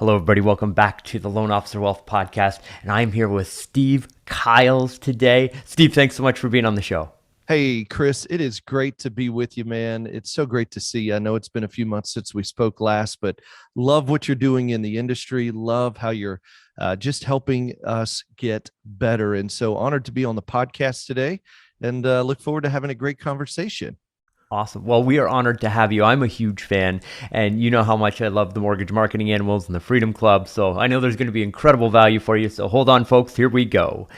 Hello, everybody. Welcome back to the Loan Officer Wealth Podcast. And I'm here with Steve Kiles today. Steve, thanks so much for being on the show. Hey, Chris, it is great to be with you, man. It's so great to see you. I know it's been a few months since we spoke last, but love what you're doing in the industry. Love how you're just helping us get better. And so honored to be on the podcast today and look forward to having a great conversation. Awesome. Well, we are honored to have you. I'm a huge fan, and you know how much I love the mortgage marketing animals and the Freedom Club. So I know there's going to be incredible value for you. So hold on, folks. Here we go.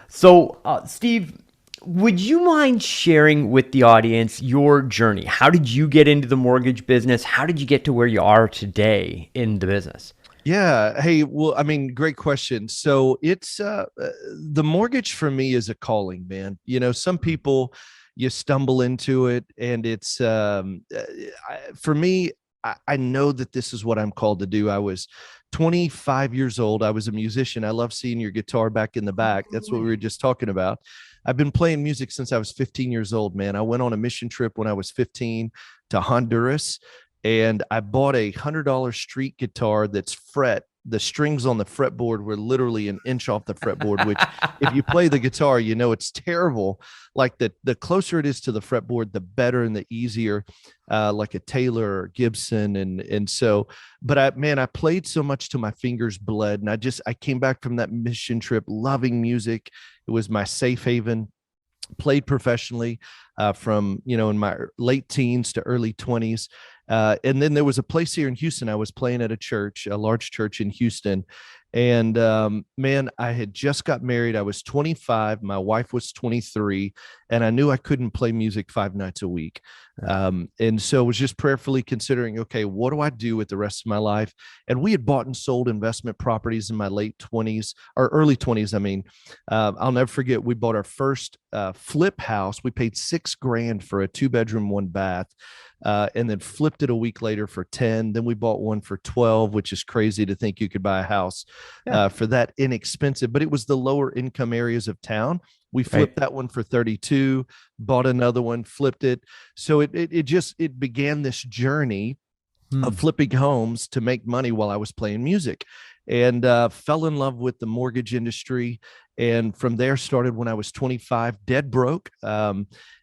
So, Steve, would you mind sharing with the audience your journey? How did you get into the mortgage business? How did you get to where you are today in the business? Yeah. Hey, well, I mean, great question. So it's the mortgage for me is a calling, man. You know, some people you stumble into it and it's for me, I know that this is what I'm called to do. I was 25 years old. I was a musician. I love seeing your guitar back in the back. That's what we were just talking about. I've been playing music since I was 15 years old, man. I went on a mission trip when I was 15 to Honduras and I bought $100 street guitar that's fret. The strings on the fretboard were literally an inch off the fretboard, which if you play the guitar, you know it's terrible. Like the closer it is to the fretboard, the better and the easier, like a Taylor or Gibson. And so, but I played so much to my fingers bled. And I came back from that mission trip loving music. It was my safe haven. Played professionally from, in my late teens to early 20s. And then there was a place here in Houston. I was playing at a large church in Houston. And man, I had just got married. I was 25. My wife was 23. And I knew I couldn't play music 5 nights a week. And so I was just prayerfully considering, okay, what do I do with the rest of my life? And we had bought and sold investment properties in my late 20s or early 20s. I mean, I'll never forget, we bought our first flip house. We paid $6,000 for a 2-bedroom, 1-bath. And then flipped it a week later for 10. Then we bought one for 12, which is crazy to think you could buy a house for that inexpensive, but it was the lower income areas of town. We flipped that one for 32, bought another one, flipped it. So it began this journey of flipping homes to make money while I was playing music, and fell in love with the mortgage industry. And from there started when I was 25, dead broke.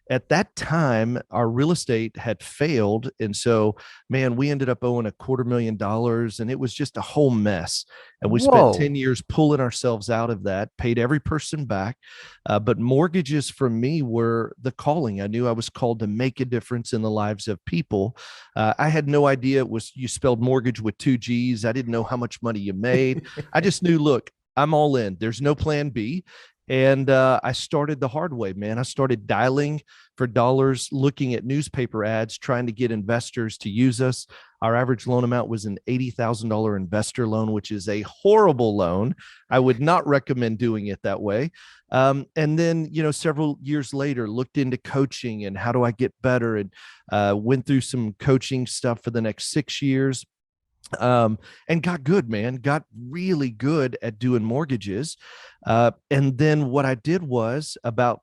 At that time, our real estate had failed. And so, man, we ended up owing $250,000 and it was just a whole mess. And we spent 10 Whoa. years pulling ourselves out of that, paid every person back. But mortgages for me were the calling. I knew I was called to make a difference in the lives of people. I had no idea you spelled mortgage with 2 G's. I didn't know how much money you made. I just knew, look, I'm all in. There's no plan B. And I started the hard way, man. I started dialing for dollars, looking at newspaper ads, trying to get investors to use us. Our average loan amount was an $80,000 investor loan, which is a horrible loan. I would not recommend doing it that way. And then, several years later, looked into coaching and how do I get better, and went through some coaching stuff for the next 6 years. And got good, man, got really good at doing mortgages. And then what I did was about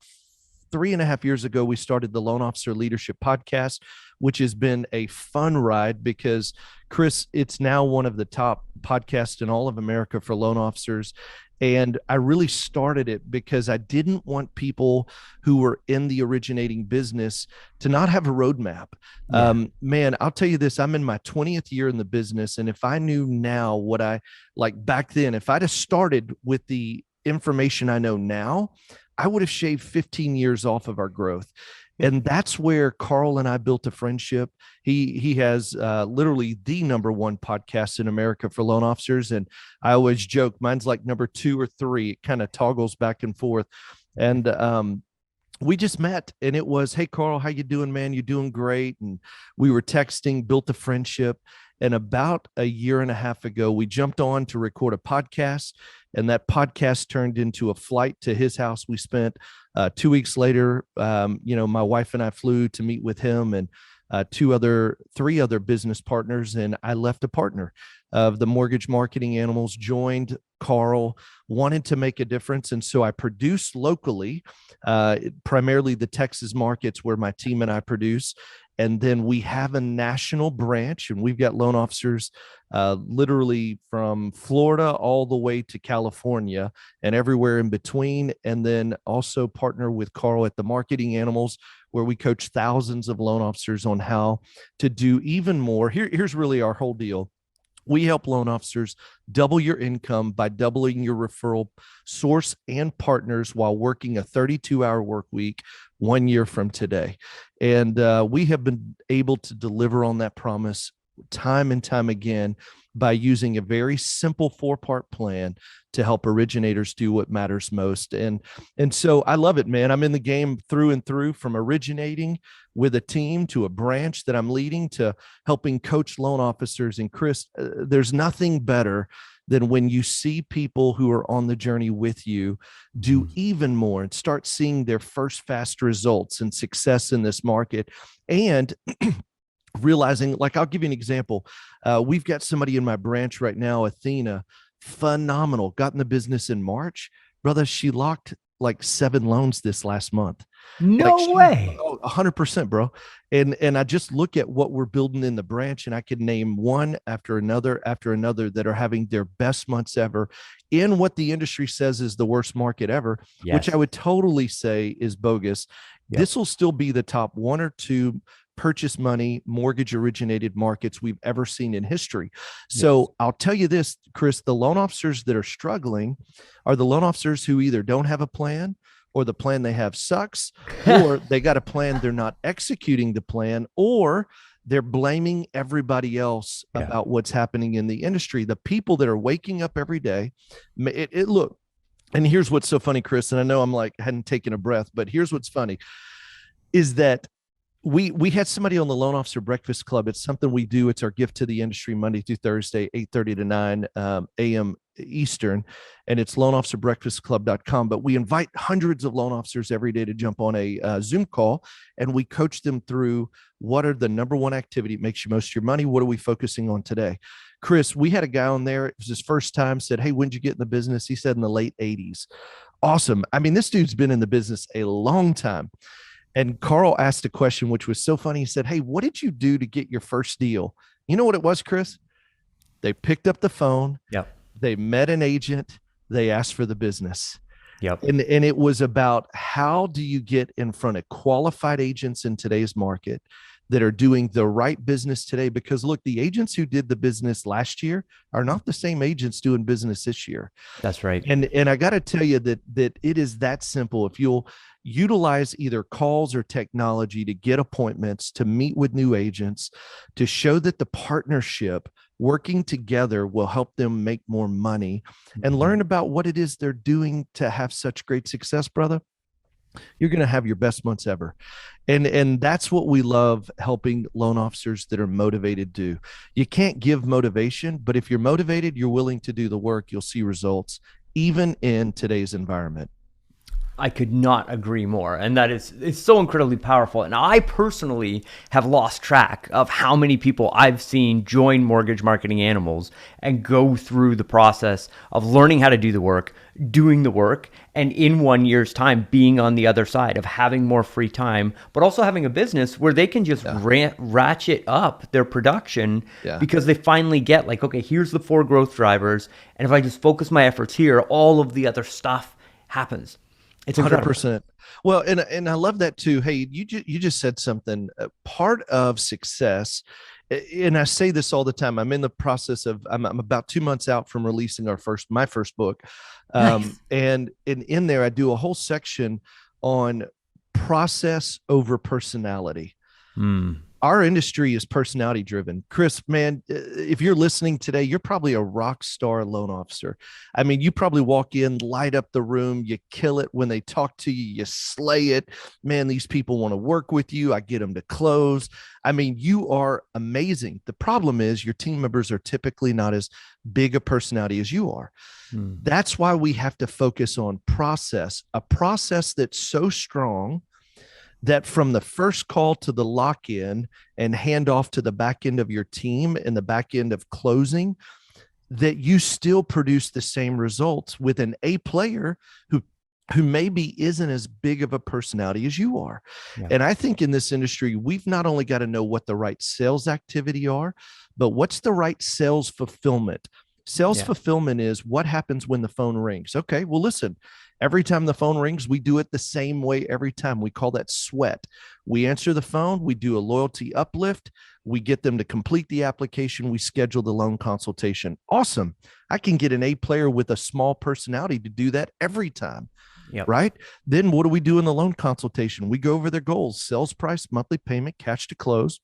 3.5 years ago, we started the Loan Officer Leadership Podcast, which has been a fun ride because, Chris, it's now one of the top podcasts in all of America for loan officers. And I really started it because I didn't want people who were in the originating business to not have a roadmap. Man, I'll tell you this, I'm in my 20th year in the business. And if I knew now what I like back then, if I'd have started with the information I know now, I would have shaved 15 years off of our growth. And that's where Carl and I built a friendship. He has literally the #1 podcast in America for loan officers. And I always joke, mine's like number 2 or 3. It kind of toggles back and forth. And we just met and it was, hey, Carl, how you doing, man? You doing great? And we were texting, built a friendship. And about a year and a half ago, we jumped on to record a podcast, and that podcast turned into a flight to his house. We spent 2 weeks later, my wife and I flew to meet with him and three other business partners, and I left a partner of the mortgage marketing animals, joined Carl, wanted to make a difference. And so I produced locally, primarily the Texas markets where my team and I produce. And then we have a national branch, and we've got loan officers literally from Florida all the way to California and everywhere in between. And then also partner with Carl at the Marketing Animals, where we coach thousands of loan officers on how to do even more. Here's really our whole deal. We help loan officers double your income by doubling your referral source and partners while working a 32-hour work week 1 year from today. And we have been able to deliver on that promise time and time again by using a very simple 4-part plan to help originators do what matters most. And so I love it, man. I'm in the game through and through, from originating with a team to a branch that I'm leading to helping coach loan officers. And Chris, there's nothing better than when you see people who are on the journey with you do even more and start seeing their first fast results and success in this market. And realizing, like, I'll give you an example. We've got somebody in my branch right now, Athena, phenomenal, got in the business in March. Brother, she locked like 7 loans this last month. Like No she, way. 100%, bro. And I just look at what we're building in the branch, and I could name one after another that are having their best months ever in what the industry says is the worst market ever, which I Yes. would totally say is bogus. Yep. This will still be the top 1 or 2 purchase money mortgage originated markets we've ever seen in history. So Yes. I'll tell you this, Chris, the loan officers that are struggling are the loan officers who either don't have a plan, or the plan they have sucks, or they got a plan, they're not executing the plan, or they're blaming everybody else Yeah. about what's happening in the industry. The people that are waking up every day, look, and here's what's so funny, Chris, and I know I'm like, hadn't taken a breath, but here's what's funny is that we had somebody on the Loan Officer Breakfast Club. It's something we do. It's our gift to the industry, Monday through Thursday, 8:30 to 9 a.m. Eastern, and it's loanofficerbreakfastclub.com. But we invite hundreds of loan officers every day to jump on a Zoom call, and we coach them through what are the number one activity that makes you most of your money. What are we focusing on today? Chris, we had a guy on there. It was his first time. Said, "Hey, when'd you get in the business?" He said, "In the late '80s." Awesome. I mean, this dude's been in the business a long time. And Carl asked a question, which was so funny. He said, "Hey, what did you do to get your first deal?" You know what it was, Chris? They picked up the phone. Yep. They met an agent. They asked for the business. Yep. And it was about, how do you get in front of qualified agents in today's market that are doing the right business today? Because look, the agents who did the business last year are not the same agents doing business this year. That's right. And I got to tell you that it is that simple. If you'll utilize either calls or technology to get appointments, to meet with new agents, to show that the partnership working together will help them make more money, and learn about what it is they're doing to have such great success, brother, you're going to have your best months ever. And that's what we love helping loan officers that are motivated do. You can't give motivation, but if you're motivated, you're willing to do the work, you'll see results, even in today's environment. I could not agree more. And that is, it's so incredibly powerful. And I personally have lost track of how many people I've seen join Mortgage Marketing Animals and go through the process of learning how to do the work, doing the work, and in 1 year's time being on the other side of having more free time, but also having a business where they can just ratchet up their production because they finally get like, okay, here's the 4 growth drivers. And if I just focus my efforts here, all of the other stuff happens. It's 100%. Well, and I love that too. Hey, you just said something. Part of success, and I say this all the time. I'm in the process of. I'm about 2 months out from releasing my first book, Nice. and in there I do a whole section on process over personality. Our industry is personality driven. Chris, man, if you're listening today, you're probably a rock star loan officer. I mean, you probably walk in, light up the room, you kill it when they talk to you, you slay it. Man, these people want to work with you. I get them to close. I mean, you are amazing. The problem is your team members are typically not as big a personality as you are. That's why we have to focus on a process that's so strong that from the first call to the lock-in and hand off to the back end of your team and the back end of closing, that you still produce the same results with an A player who who maybe isn't as big of a personality as you are. Yeah. And I think in this industry, we've not only got to know what the right sales activity are, but what's the right sales fulfillment. Sales Yeah. fulfillment is what happens when the phone rings. Okay, well, listen, every time the phone rings, we do it the same way every time. We call that sweat. We answer the phone, we do a loyalty uplift, we get them to complete the application, we schedule the loan consultation. Awesome. I can get an A player with a small personality to do that every time. Yep. Right. Then what do we do in the loan consultation? We go over their goals, sales price, monthly payment, cash to close,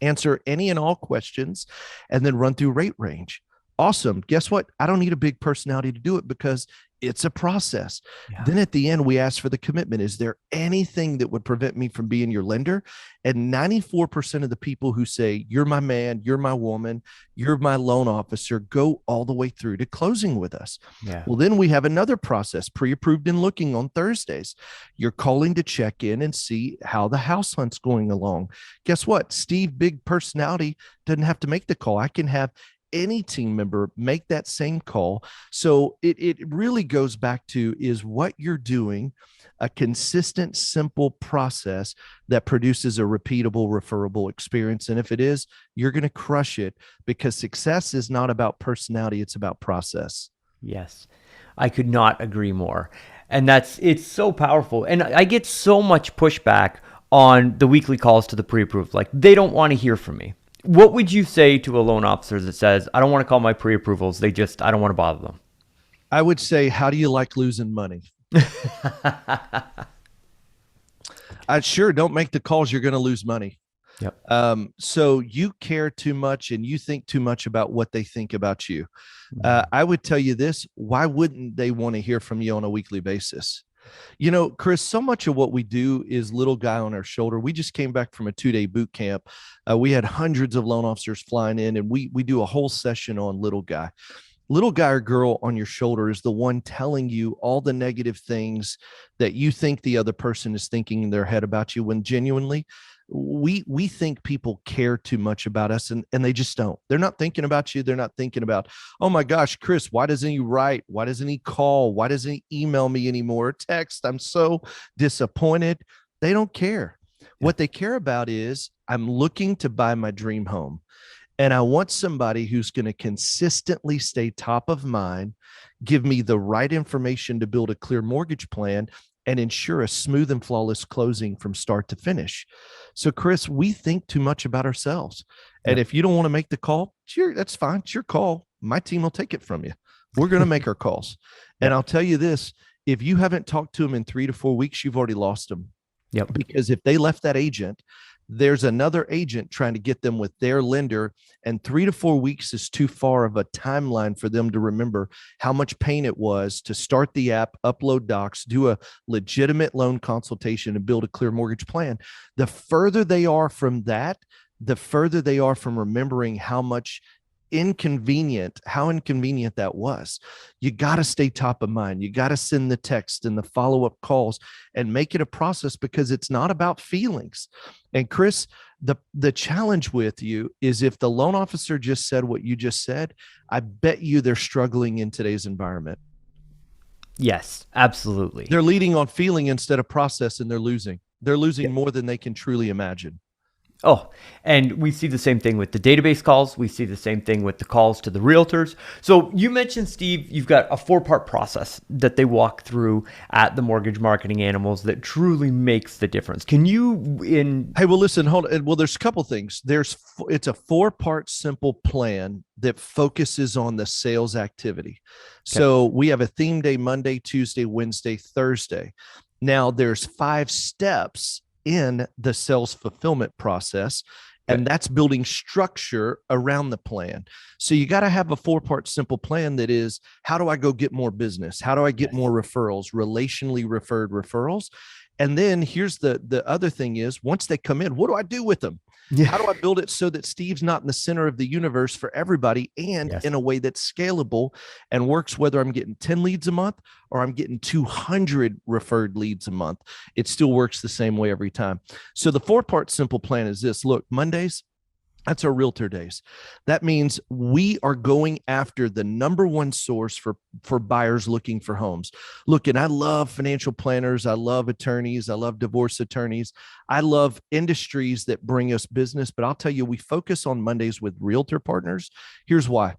answer any and all questions, and then run through rate range. Awesome. Guess what? I don't need a big personality to do it because it's a process. Yeah. Then at the end, we ask for the commitment. Is there anything that would prevent me from being your lender? And 94% of the people who say, you're my man, you're my woman, you're my loan officer, go all the way through to closing with us. Yeah. Well, then we have another process, pre-approved and looking on Thursdays. You're calling to check in and see how the house hunt's going along. Guess what? Steve, big personality, doesn't have to make the call. I can have any team member make that same call. So it really goes back to, is what you're doing a consistent, simple process that produces a repeatable, referrable experience? And if it is, you're going to crush it, because success is not about personality, it's about process. Yes. I could not agree more. And it's so powerful. And I get so much pushback on the weekly calls to the pre-approved. Like, they don't want to hear from me. What would you say to a loan officer that says, I don't want to call my pre-approvals, I don't want to bother them? I would say, how do you like losing money? I sure don't make the calls, you're going to lose money. Yep. So you care too much and you think too much about what they think about you. I would tell you this: why wouldn't they want to hear from you on a weekly basis? You know, Chris, so much of what we do is little guy on our shoulder. We just came back from a 2-day boot camp. We had hundreds of loan officers flying in, and we do a whole session on little guy. Little guy or girl on your shoulder is the one telling you all the negative things that you think the other person is thinking in their head about you, when genuinely we think people care too much about us, and they just don't. They're not thinking about you. They're not thinking about, oh my gosh, Chris, why doesn't he write? Why doesn't he call? Why doesn't he email me anymore? Text. I'm so disappointed. They don't care. Yeah. What they care about is, I'm looking to buy my dream home, and I want somebody who's going to consistently stay top of mind, give me the right information to build a clear mortgage plan, and ensure a smooth and flawless closing from start to finish. So, Chris, we think too much about ourselves. And if you don't want to make the call, that's fine. It's your call. My team will take it from you. We're going to make our calls. And I'll tell you this: if you haven't talked to them in 3 to 4 weeks, you've already lost them. Yep. Because if they left that agent, there's another agent trying to get them with their lender, and 3 to 4 weeks is too far of a timeline for them to remember how much pain it was to start the app, upload docs, do a legitimate loan consultation, and build a clear mortgage plan. The further they are from that, the further they are from remembering how inconvenient that was. You got to stay top of mind. You got to send the text and the follow-up calls and make it a process, because it's not about feelings. And Chris, the challenge with you is, if the loan officer just said what you just said, I bet you they're struggling in today's environment. Yes, absolutely. They're leading on feeling instead of process, and they're losing. They're losing more than they can truly imagine. Oh, and we see the same thing with the database calls. We see the same thing with the calls to the realtors. So you mentioned, Steve, you've got a 4-part process that they walk through at the Mortgage Marketing Animals that truly makes the difference. Can you Hey, well, listen, hold on. Well, there's a couple things. It's a 4-part simple plan that focuses on the sales activity. Okay. So we have a theme day: Monday, Tuesday, Wednesday, Thursday. Now there's 5 steps in the sales fulfillment process, and that's building structure around the plan. So you got to have a 4-part simple plan that is, how do I go get more business? How do I get more referrals, relationally referred referrals? And then here's the other thing is, once they come in, what do I do with them? How do I build it so that Steve's not in the center of the universe for everybody, and in a way that's scalable and works, whether I'm getting 10 leads a month or I'm getting 200 referred leads a month? It still works the same way every time. So the 4-part simple plan is this: look, Mondays, That's our realtor days. That means we are going after the number one source for buyers looking for homes. Look, and I love financial planners. I love attorneys. I love divorce attorneys. I love industries that bring us business. But I'll tell you, we focus on Mondays with realtor partners. Here's why.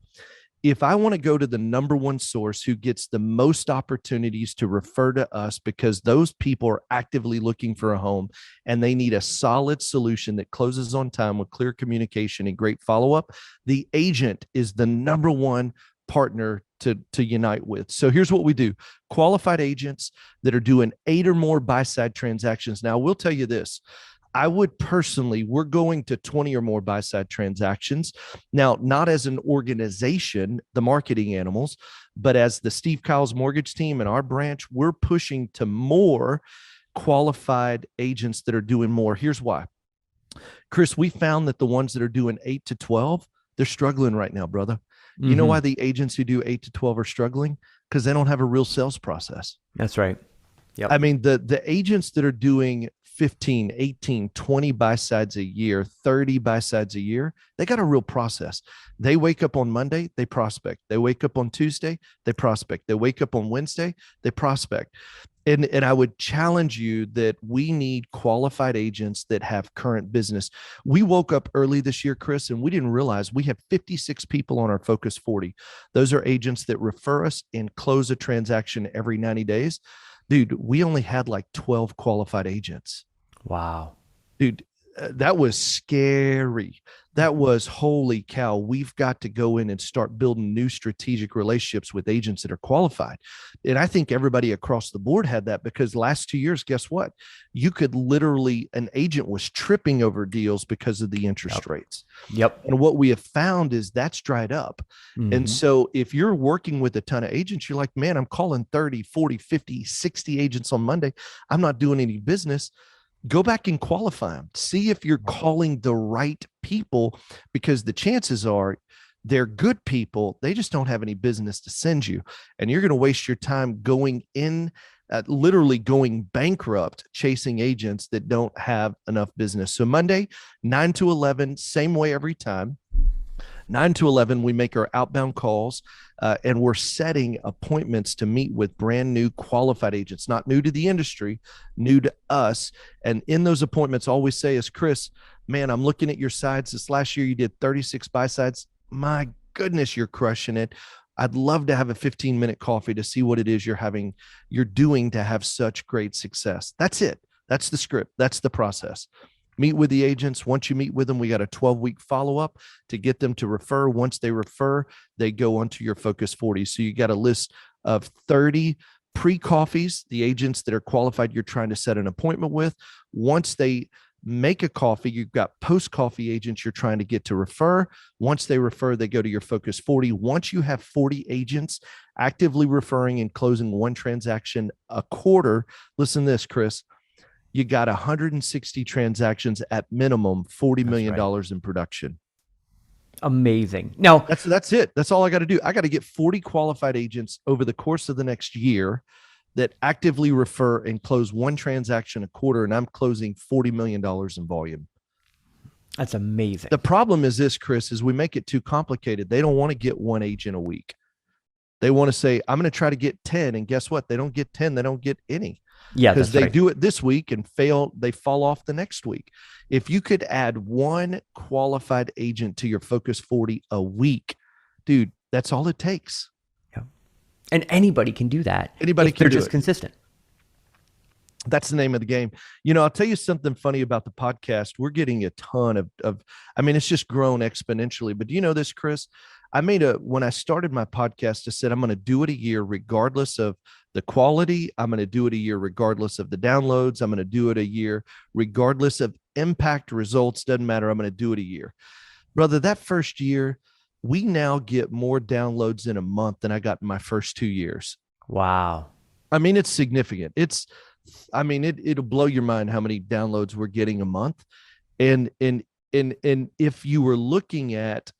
If I want to go to the number one source who gets the most opportunities to refer to us because those people are actively looking for a home and they need a solid solution that closes on time with clear communication and great follow-up, the agent is the number one partner to unite with. So here's what we do. Qualified agents that are doing 8 or more buy-side transactions. Now, we'll tell you this. I would personally, we're going to 20 or more buy side transactions. Now, not as an organization, the marketing animals, but as the Steve Kyle's mortgage team and our branch, we're pushing to more qualified agents that are doing more. Here's why. Chris, we found that the ones that are doing 8 to 12, they're struggling right now, brother. Mm-hmm. You know why the agents who do 8 to 12 are struggling? Because they don't have a real sales process. That's right. Yep. I mean, the agents that are doing 15, 18, 20 buy sides a year, 30 buy sides a year, they got a real process. They wake up on Monday, they prospect. They wake up on Tuesday, they prospect. They wake up on Wednesday, they prospect. And I would challenge you that we need qualified agents that have current business. We woke up early this year, Chris, and we didn't realize we have 56 people on our Focus 40. Those are agents that refer us and close a transaction every 90 days. Dude, we only had like 12 qualified agents. Wow. Dude, that was scary. That was holy cow. We've got to go in and start building new strategic relationships with agents that are qualified. And I think everybody across the board had that because last 2 years, guess what? You could literally, an agent was tripping over deals because of the interest rates. Yep. And what we have found is that's dried up. Mm-hmm. And so if you're working with a ton of agents, you're like, man, I'm calling 30, 40, 50, 60 agents on Monday. I'm not doing any business. Go back and qualify them. See if you're calling the right people, because the chances are they're good people. They just don't have any business to send you. And you're going to waste your time going in, literally going bankrupt, chasing agents that don't have enough business. So Monday, 9 to 11, same way every time. 9 to 11, we make our outbound calls and we're setting appointments to meet with brand new qualified agents, not new to the industry, new to us. And in those appointments, all we say is, Chris, man, I'm looking at your sides. This last year, you did 36 buy sides. My goodness, you're crushing it. I'd love to have a 15-minute coffee to see what it is you're doing to have such great success. That's it. That's the script. That's the process. Meet with the agents. Once you meet with them, we got a 12-week follow-up to get them to refer. Once they refer, they go onto your Focus 40. So you got a list of 30 pre-coffees, the agents that are qualified you're trying to set an appointment with. Once they make a coffee, you've got post-coffee agents you're trying to get to refer. Once they refer, they go to your Focus 40. Once you have 40 agents actively referring and closing one transaction a quarter, listen to this, Chris, you got 160 transactions at minimum, $40 million in production. Amazing. Now that's it. That's all I got to do. I got to get 40 qualified agents over the course of the next year that actively refer and close one transaction a quarter. And I'm closing $40 million in volume. That's amazing. The problem is this, Chris, is we make it too complicated. They don't want to get one agent a week. They want to say, I'm going to try to get 10. And guess what? They don't get 10. They don't get any. Yeah, because they do it this week and fail, they fall off the next week. If you could add one qualified agent to your Focus 40 a week, dude, that's all it takes. Yeah. And anybody can do that. Anybody can do it. They're just consistent. That's the name of the game. You know, I'll tell you something funny about the podcast. We're getting a ton of I mean, it's just grown exponentially. But do you know this, Chris? When I started my podcast, I said, I'm going to do it a year regardless of the quality. I'm going to do it a year regardless of the downloads. I'm going to do it a year regardless of impact results. Doesn't matter. I'm going to do it a year. Brother, that first year, we now get more downloads in a month than I got in my first 2 years. Wow. I mean, it's significant. It'll blow your mind how many downloads we're getting a month. And if you were looking at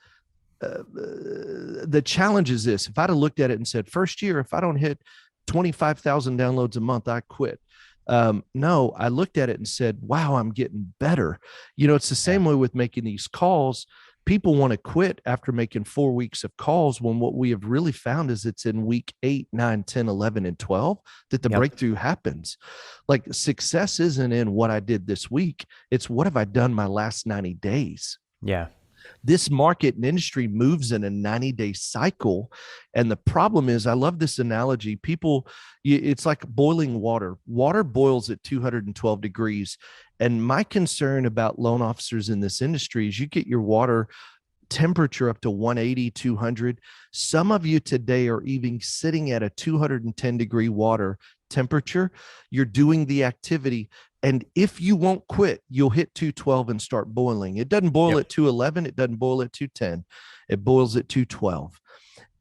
the challenge is this, if I'd have looked at it and said, first year, if I don't hit 25,000 downloads a month, I quit. No, I looked at it and said, wow, I'm getting better. It's the Yeah. same way with making these calls. People want to quit after making 4 weeks of calls when what we have really found is it's in week 8, 9, 10, 11, and 12 that the Yep. breakthrough happens. Like success isn't in what I did this week, it's what have I done my last 90 days. Yeah. This market and industry moves in a 90-day cycle. And the problem is, I love this analogy. People, it's like boiling water. Water boils at 212 degrees. And my concern about loan officers in this industry is you get your water temperature up to 180, 200. Some of you today are even sitting at a 210-degree water temperature. You're doing the activity. And if you won't quit, you'll hit 212 and start boiling. It doesn't boil Yep. at 211. It doesn't boil at 210. It boils at 212.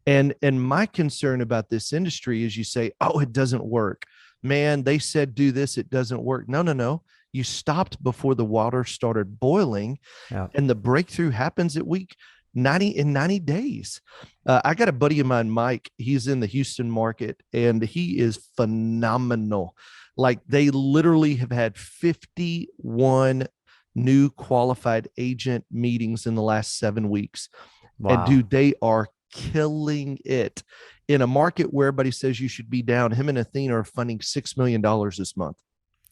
And my concern about this industry is you say, oh, it doesn't work. Man, they said do this, it doesn't work. No, no, no. You stopped before the water started boiling, Yeah. and the breakthrough happens at week 90 in 90 days. I got a buddy of mine, Mike. He's in the Houston market, and he is phenomenal. Like they literally have had 51 new qualified agent meetings in the last 7 weeks. And Wow. dude, they are killing it in a market where everybody says you should be down. Him and Athena are funding $6 million this month.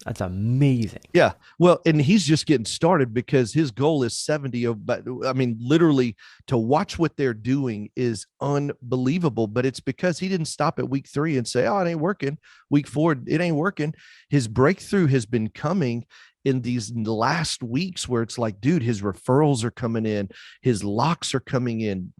That's amazing. Yeah. Well, and he's just getting started because his goal is 70. But I mean, literally to watch what they're doing is unbelievable. But it's because he didn't stop at week 3 and say, oh, it ain't working. Week 4, it ain't working. His breakthrough has been coming in these last weeks where it's like, dude, his referrals are coming in, his locks are coming in,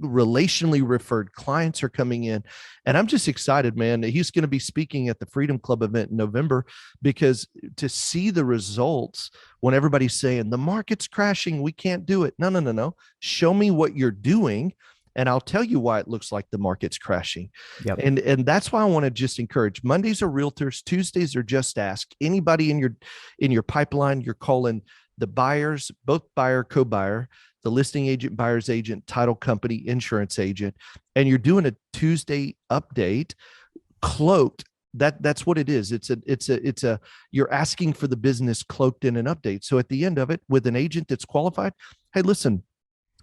relationally referred clients are coming in. And I'm just excited, man. He's going to be speaking at the Freedom Club event in November, because to see the results when everybody's saying the market's crashing, we can't do it. No, no, no, no. Show me what you're doing, and I'll tell you why it looks like the market's crashing. Yep. And that's why I want to just encourage. Mondays are realtors, Tuesdays are just ask. Anybody in your pipeline, you're calling the buyers, both buyer, co-buyer, the listing agent, buyer's agent, title company, insurance agent, and you're doing a Tuesday update cloaked. That's what it is. It's a you're asking for the business cloaked in an update. So at the end of it, with an agent that's qualified, hey, listen,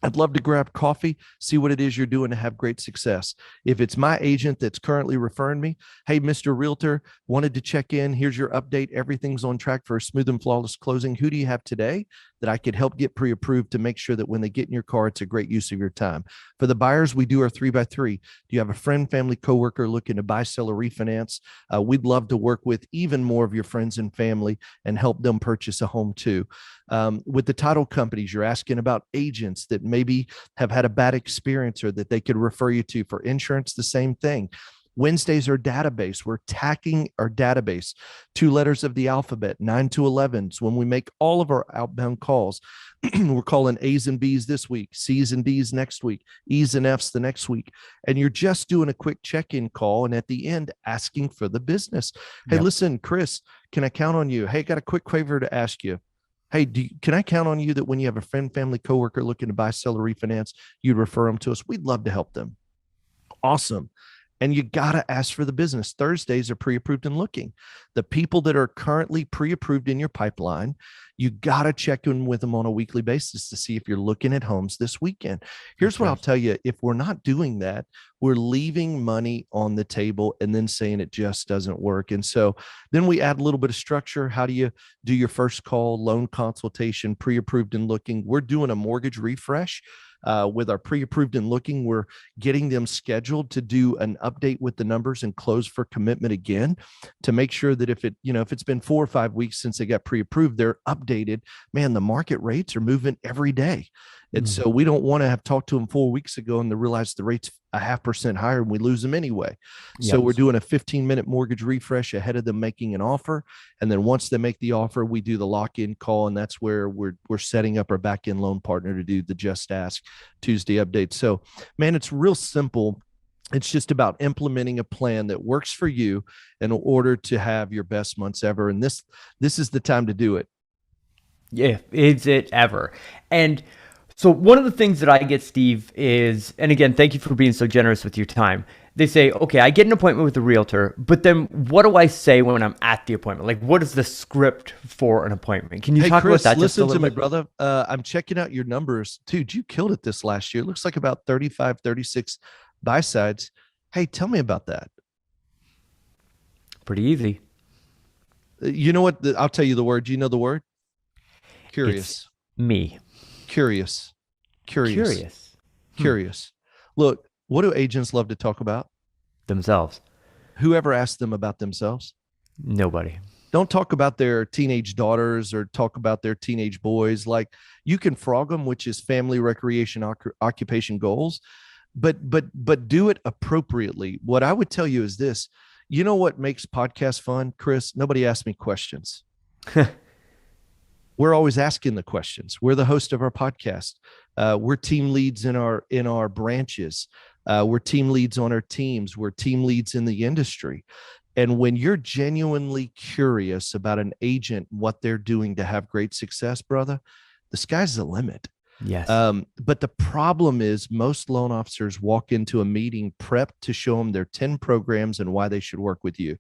I'd love to grab coffee, see what it is you're doing to have great success. If it's my agent that's currently referring me, hey, Mr. Realtor, wanted to check in. Here's your update. Everything's on track for a smooth and flawless closing. Who do you have today that I could help get pre-approved to make sure that when they get in your car, it's a great use of your time? For the buyers, we do our 3x3. Do you have a friend, family, coworker looking to buy, sell, or refinance? We'd love to work with even more of your friends and family and help them purchase a home too. With the title companies, you're asking about agents that maybe have had a bad experience or that they could refer you to. For insurance, the same thing. Wednesdays are database. We're tacking our database, 2 letters of the alphabet, 9 to 11s. When we make all of our outbound calls, we're calling A's and B's this week, C's and D's next week, E's and F's the next week. And you're just doing a quick check-in call, and at the end, asking for the business. Hey, Yep. listen, Chris, can I count on you? Hey, got a quick favor to ask you. Hey, can I count on you that when you have a friend, family, coworker looking to buy, sell, or refinance, you'd refer them to us? We'd love to help them. Awesome. And you got to ask for the business. Thursdays are pre-approved and looking. The people that are currently pre-approved in your pipeline, you got to check in with them on a weekly basis to see if you're looking at homes this weekend. Here's That's what I'll right. tell you. If we're not doing that, we're leaving money on the table and then saying it just doesn't work. And so then we add a little bit of structure. How do you do your first call, loan consultation, pre-approved and looking? We're doing a mortgage refresh. With our pre-approved and looking, we're getting them scheduled to do an update with the numbers and close for commitment again, to make sure that if it's been 4 or 5 weeks since they got pre-approved, they're updated. Man, the market rates are moving every day. And Mm. so we don't want to have talked to them 4 weeks ago and to realize the rate's a 0.5% higher and we lose them anyway. So Yep. we're doing a 15-minute mortgage refresh ahead of them making an offer. And then once they make the offer, we do the lock-in call. And that's where we're setting up our back-end loan partner to do the Just Ask Tuesday update. So, man, it's real simple. It's just about implementing a plan that works for you in order to have your best months ever. And this is the time to do it. Yeah. Is it ever? And So one of the things that I get, Steve, is, and again, thank you for being so generous with your time. They say, okay, I get an appointment with a realtor, but then what do I say when I'm at the appointment? Like, what is the script for an appointment? Can you Hey, talk about Chris, that just a listen to little me, bit? brother. I'm checking out your numbers. Dude, you killed it this last year. It looks like about 35, 36 buy sides. Hey, tell me about that. Pretty easy. You know what? I'll tell you the word. You know the word? It's Curious, me. curious, curious, Curious. curious. Look, what do agents love to talk about? Themselves. Whoever asked them about themselves? Nobody. Don't talk about their teenage daughters or talk about their teenage boys. Like you can frog them, which is family, recreation, occupation goals, but do it appropriately. What I would tell you is this: you know what makes podcasts fun, Chris? Nobody asks me questions. We're always asking the questions. We're the host of our podcast. We're team leads in our branches. We're team leads on our teams. We're team leads in the industry. And when you're genuinely curious about an agent, what they're doing to have great success, brother, the sky's the limit. Yes. But the problem is most loan officers walk into a meeting prepped to show them their 10 programs and why they should work with you.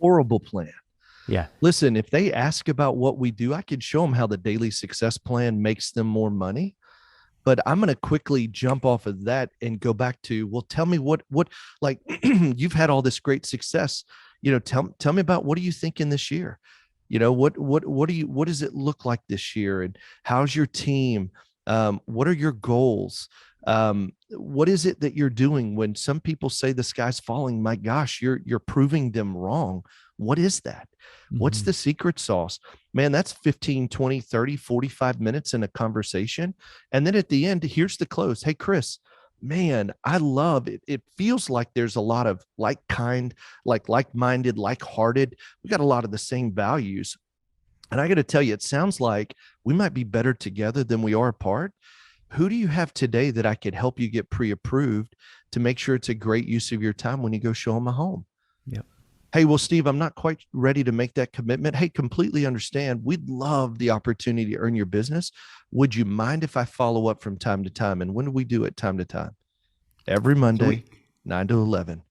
Horrible plan. Yeah. Listen, if they ask about what we do, I can show them how the daily success plan makes them more money. But I'm going to quickly jump off of that and go back to, well, tell me what, like you've had all this great success, tell me about what are you thinking this year? What does it look like this year? And how's your team? What are your goals? What is it that you're doing when some people say the sky's falling? My gosh, you're proving them wrong. What is that? What's Mm-hmm. the secret sauce? Man, that's 15, 20, 30, 45 minutes in a conversation. And then at the end, here's the close. Hey, Chris, man, I love it. It feels like there's a lot of like-minded, like-hearted. We got a lot of the same values. And I got to tell you, it sounds like we might be better together than we are apart. Who do you have today that I could help you get pre-approved to make sure it's a great use of your time when you go show them a home? Yep. Hey, well, Steve, I'm not quite ready to make that commitment. Hey, completely understand. We'd love the opportunity to earn your business. Would you mind if I follow up from time to time? And when do we do it time to time? Every Monday, 9 to 11.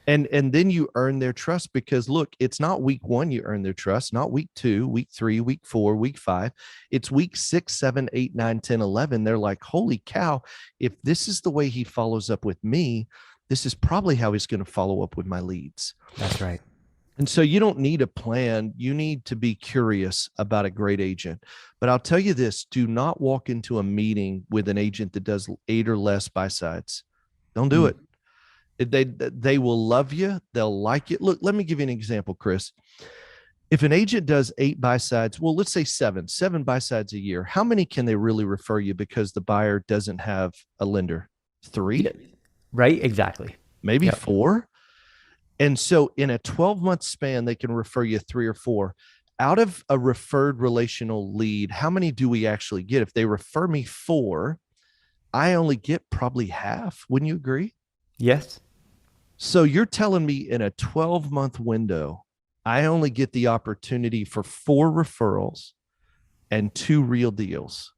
And then you earn their trust because look, it's not week 1 you earn their trust, not week 2, week 3, week 4, week 5. It's week 6, 7, 8, 9, 10, 11. They're like, holy cow, if this is the way he follows up with me, this is probably how he's going to follow up with my leads. That's right. And so you don't need a plan. You need to be curious about a great agent. But I'll tell you this, do not walk into a meeting with an agent that does 8 or less buy sides. Don't do it. They will love you. They'll like it. Look, let me give you an example, Chris. If an agent does 8 buy sides, well, let's say seven buy sides a year, how many can they really refer you because the buyer doesn't have a lender? 3? Yeah. Right? Exactly. Maybe Yep. 4. And so in a 12-month span, they can refer you 3 or 4. Out of a referred relational lead, how many do we actually get? If they refer me 4, I only get probably half. Wouldn't you agree? Yes. So you're telling me in a 12-month window, I only get the opportunity for 4 referrals and 2 real deals.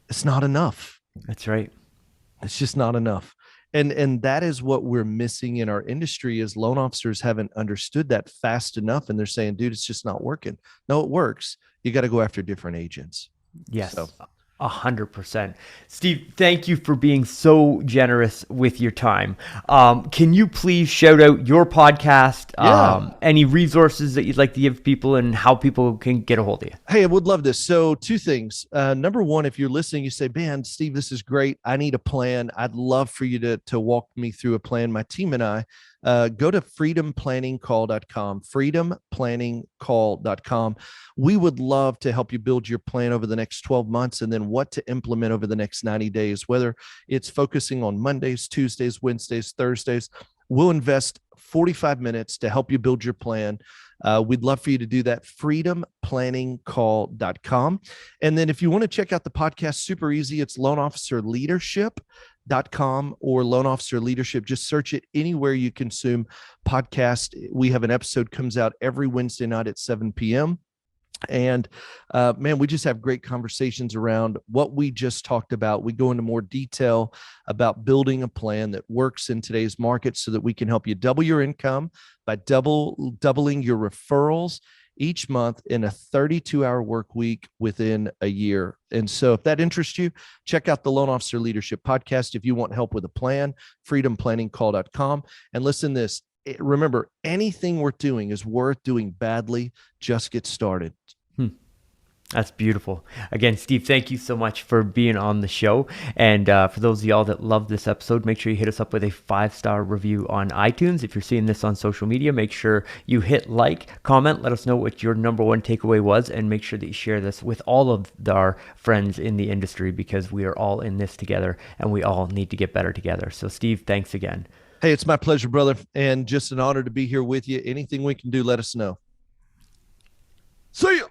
It's not enough. That's right. It's just not enough. And that is what we're missing in our industry is loan officers haven't understood that fast enough. And they're saying, dude, it's just not working. No, it works. You got to go after different agents. Yes. So 100%. Steve, thank you for being so generous with your time. Can you please shout out your podcast, Yeah. any resources that you'd like to give people and how people can get a hold of you? Hey, I would love this. So 2 things. Number 1, if you're listening, you say, man, Steve, this is great. I need a plan. I'd love for you to walk me through a plan. My team and I, go to freedomplanningcall.com, freedomplanningcall.com. We would love to help you build your plan over the next 12 months and then what to implement over the next 90 days, whether it's focusing on Mondays, Tuesdays, Wednesdays, Thursdays. We'll invest 45 minutes to help you build your plan. We'd love for you to do that. freedomplanningcall.com. And then if you want to check out the podcast, super easy. It's loanofficerleadership.com or loan officer leadership. Just search it anywhere you consume podcast. We have an episode comes out every Wednesday night at 7 p.m. And man, we just have great conversations around what we just talked about. We go into more detail about building a plan that works in today's market so that we can help you double your income by doubling your referrals each month in a 32-hour work week within a year. And so if that interests you, check out the Loan Officer Leadership Podcast. If you want help with a plan, freedomplanningcall.com. And listen to this. Remember, anything we're doing is worth doing badly. Just get started. That's beautiful. Again, Steve, thank you so much for being on the show. And for those of y'all that love this episode, make sure you hit us up with a 5-star review on iTunes. If you're seeing this on social media, make sure you hit like, comment, let us know what your number one takeaway was, and make sure that you share this with all of our friends in the industry, because we are all in this together and we all need to get better together. So Steve, thanks again. Hey, it's my pleasure, brother. And just an honor to be here with you. Anything we can do, let us know. See ya.